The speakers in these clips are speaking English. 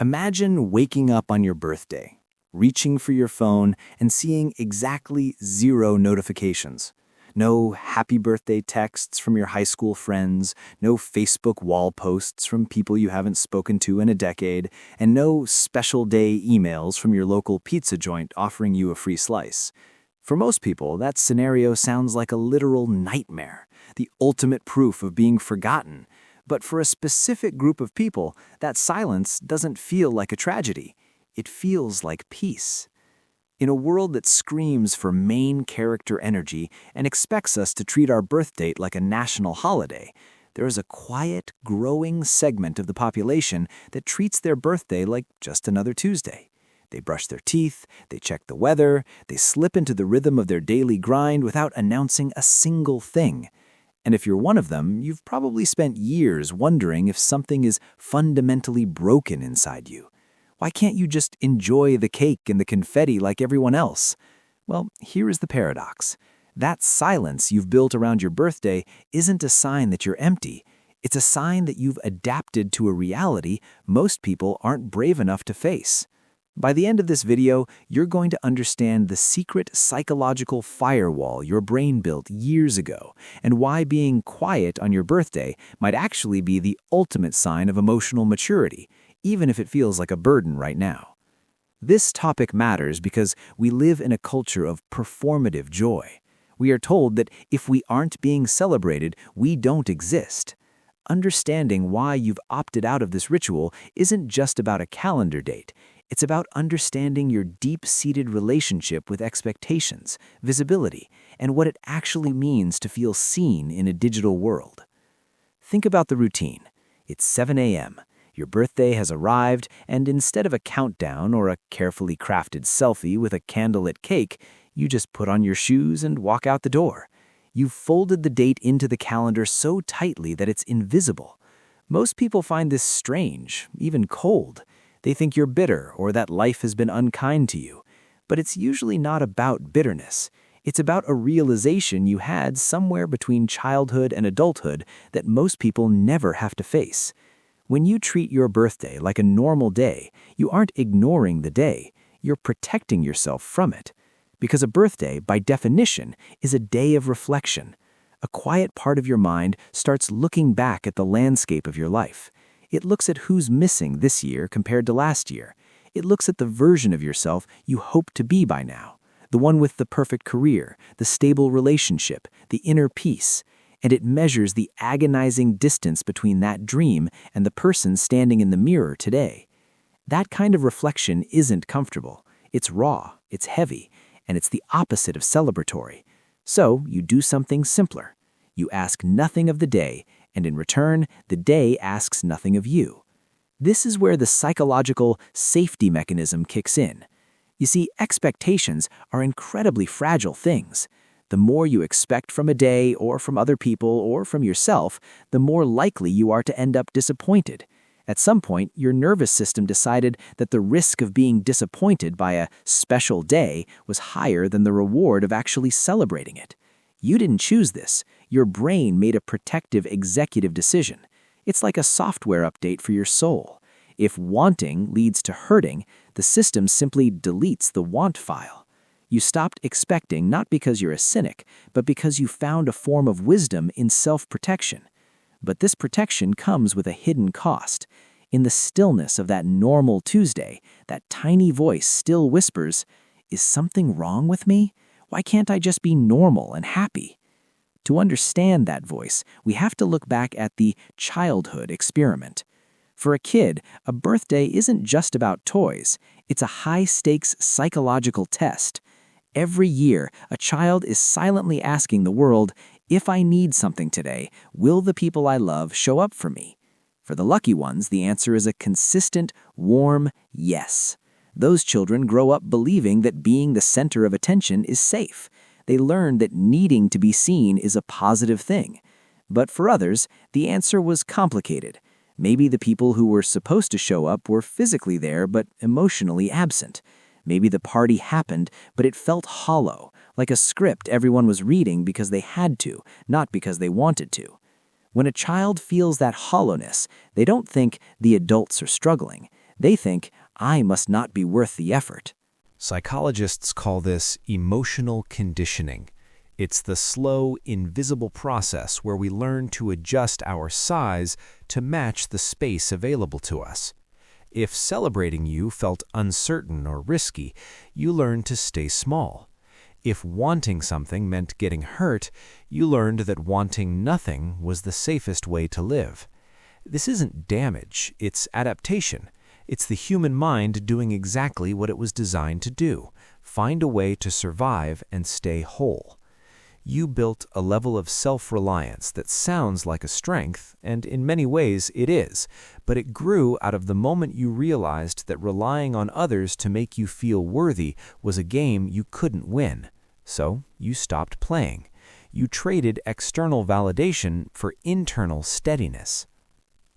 Imagine waking up on your birthday, reaching for your phone and seeing exactly 0 notifications. No happy birthday texts from your high school friends, no Facebook wall posts from people you haven't spoken to in a decade, and no special day emails from your local pizza joint offering you a free slice. For most people, that scenario sounds like a literal nightmare, the ultimate proof of being forgotten. But for a specific group of people, that silence doesn't feel like a tragedy. It feels like peace. In a world that screams for main character energy and expects us to treat our birth date like a national holiday, there is a quiet, growing segment of the population that treats their birthday like just another Tuesday. They brush their teeth, they check the weather, they slip into the rhythm of their daily grind without announcing a single thing. And if you're one of them, you've probably spent years wondering if something is fundamentally broken inside you. Why can't you just enjoy the cake and the confetti like everyone else? Well, here is the paradox. That silence you've built around your birthday isn't a sign that you're empty. It's a sign that you've adapted to a reality most people aren't brave enough to face. By the end of this video, you're going to understand the secret psychological firewall your brain built years ago and why being quiet on your birthday might actually be the ultimate sign of emotional maturity, even if it feels like a burden right now. This topic matters because we live in a culture of performative joy. We are told that if we aren't being celebrated, we don't exist. Understanding why you've opted out of this ritual isn't just about a calendar date. It's about understanding your deep-seated relationship with expectations, visibility, and what it actually means to feel seen in a digital world. Think about the routine. It's 7 a.m. Your birthday has arrived, and instead of a countdown or a carefully crafted selfie with a candlelit cake, you just put on your shoes and walk out the door. You've folded the date into the calendar so tightly that it's invisible. Most people find this strange, even cold. They think you're bitter or that life has been unkind to you. But it's usually not about bitterness. It's about a realization you had somewhere between childhood and adulthood that most people never have to face. When you treat your birthday like a normal day, you aren't ignoring the day. You're protecting yourself from it. Because a birthday, by definition, is a day of reflection. A quiet part of your mind starts looking back at the landscape of your life. It looks at who's missing this year compared to last year. It looks at the version of yourself you hope to be by now, the one with the perfect career, the stable relationship, the inner peace, and it measures the agonizing distance between that dream and the person standing in the mirror today. That kind of reflection isn't comfortable. It's raw, it's heavy, and it's the opposite of celebratory. So you do something simpler. You ask nothing of the day, and in return, the day asks nothing of you. This is where the psychological safety mechanism kicks in. You see, expectations are incredibly fragile things. The more you expect from a day or from other people or from yourself, the more likely you are to end up disappointed. At some point, your nervous system decided that the risk of being disappointed by a special day was higher than the reward of actually celebrating it. You didn't choose this. Your brain made a protective executive decision. It's like a software update for your soul. If wanting leads to hurting, the system simply deletes the want file. You stopped expecting not because you're a cynic, but because you found a form of wisdom in self-protection. But this protection comes with a hidden cost. In the stillness of that normal Tuesday, that tiny voice still whispers, "Is something wrong with me? Why can't I just be normal and happy?" To understand that voice, we have to look back at the childhood experiment. For a kid, a birthday isn't just about toys. It's a high-stakes psychological test. Every year, a child is silently asking the world, "If I need something today, will the people I love show up for me?" For the lucky ones, the answer is a consistent, warm yes. Those children grow up believing that being the center of attention is safe. They learn that needing to be seen is a positive thing. But for others, the answer was complicated. Maybe the people who were supposed to show up were physically there but emotionally absent. Maybe the party happened, but it felt hollow, like a script everyone was reading because they had to, not because they wanted to. When a child feels that hollowness, they don't think the adults are struggling. They think, I must not be worth the effort. Psychologists call this emotional conditioning. It's the slow, invisible process where we learn to adjust our size to match the space available to us. If celebrating you felt uncertain or risky, you learned to stay small. If wanting something meant getting hurt, you learned that wanting nothing was the safest way to live. This isn't damage, it's adaptation. It's the human mind doing exactly what it was designed to do: find a way to survive and stay whole. You built a level of self-reliance that sounds like a strength, and in many ways it is, but it grew out of the moment you realized that relying on others to make you feel worthy was a game you couldn't win. So you stopped playing. You traded external validation for internal steadiness.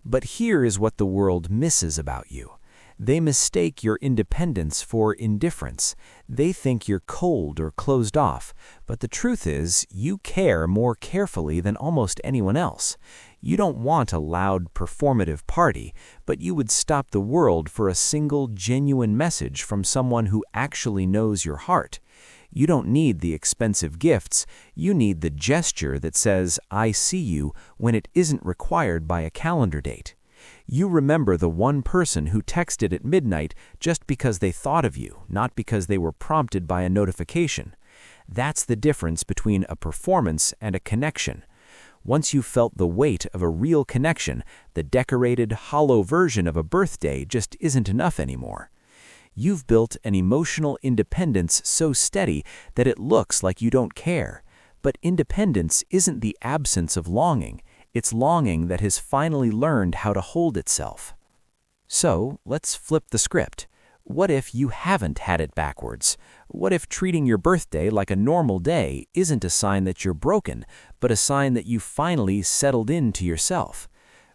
But here is what the world misses about you. They mistake your independence for indifference. They think you're cold or closed off, but the truth is you care more carefully than almost anyone else. You don't want a loud, performative party, but you would stop the world for a single, genuine message from someone who actually knows your heart. You don't need the expensive gifts. You need the gesture that says, I see you, when it isn't required by a calendar date. You remember the one person who texted at midnight just because they thought of you, not because they were prompted by a notification. That's the difference between a performance and a connection. Once you've felt the weight of a real connection, the decorated, hollow version of a birthday just isn't enough anymore. You've built an emotional independence so steady that it looks like you don't care. But independence isn't the absence of longing. It's longing that has finally learned how to hold itself. So, let's flip the script. What if you haven't had it backwards? What if treating your birthday like a normal day isn't a sign that you're broken, but a sign that you finally settled into yourself?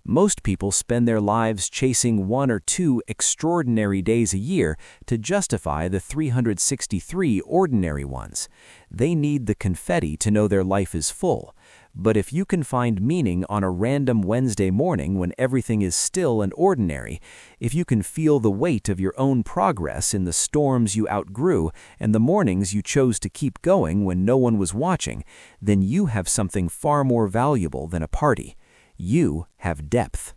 Most people spend their lives chasing 1 or 2 extraordinary days a year to justify the 363 ordinary ones. They need the confetti to know their life is full. But if you can find meaning on a random Wednesday morning when everything is still and ordinary, if you can feel the weight of your own progress in the storms you outgrew and the mornings you chose to keep going when no one was watching, then you have something far more valuable than a party. You have depth.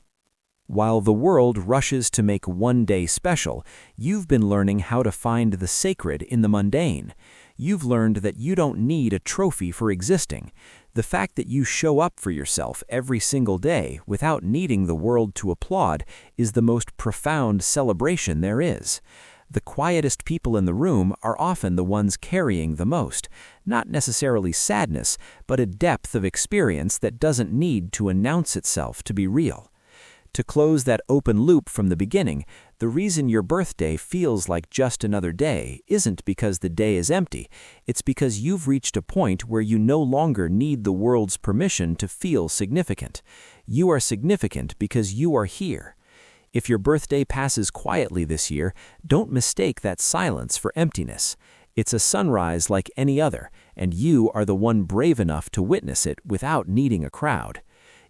While the world rushes to make one day special, you've been learning how to find the sacred in the mundane. You've learned that you don't need a trophy for existing. The fact that you show up for yourself every single day without needing the world to applaud is the most profound celebration there is. The quietest people in the room are often the ones carrying the most, not necessarily sadness, but a depth of experience that doesn't need to announce itself to be real. To close that open loop from the beginning, the reason your birthday feels like just another day isn't because the day is empty. It's because you've reached a point where you no longer need the world's permission to feel significant. You are significant because you are here. If your birthday passes quietly this year, don't mistake that silence for emptiness. It's a sunrise like any other, and you are the one brave enough to witness it without needing a crowd.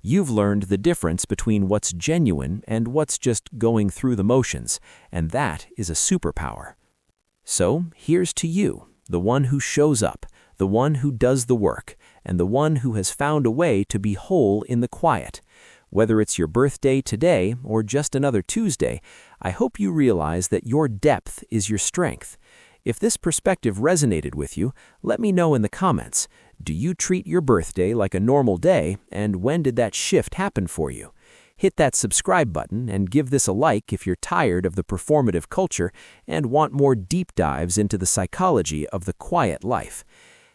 You've learned the difference between what's genuine and what's just going through the motions, and that is a superpower. So here's to you, the one who shows up, the one who does the work, and the one who has found a way to be whole in the quiet. Whether it's your birthday today or just another Tuesday, I hope you realize that your depth is your strength. If this perspective resonated with you, let me know in the comments. Do you treat your birthday like a normal day, and when did that shift happen for you? Hit that subscribe button and give this a like if you're tired of the performative culture and want more deep dives into the psychology of the quiet life.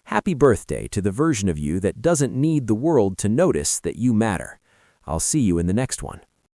Happy birthday to the version of you that doesn't need the world to notice that you matter. I'll see you in the next one.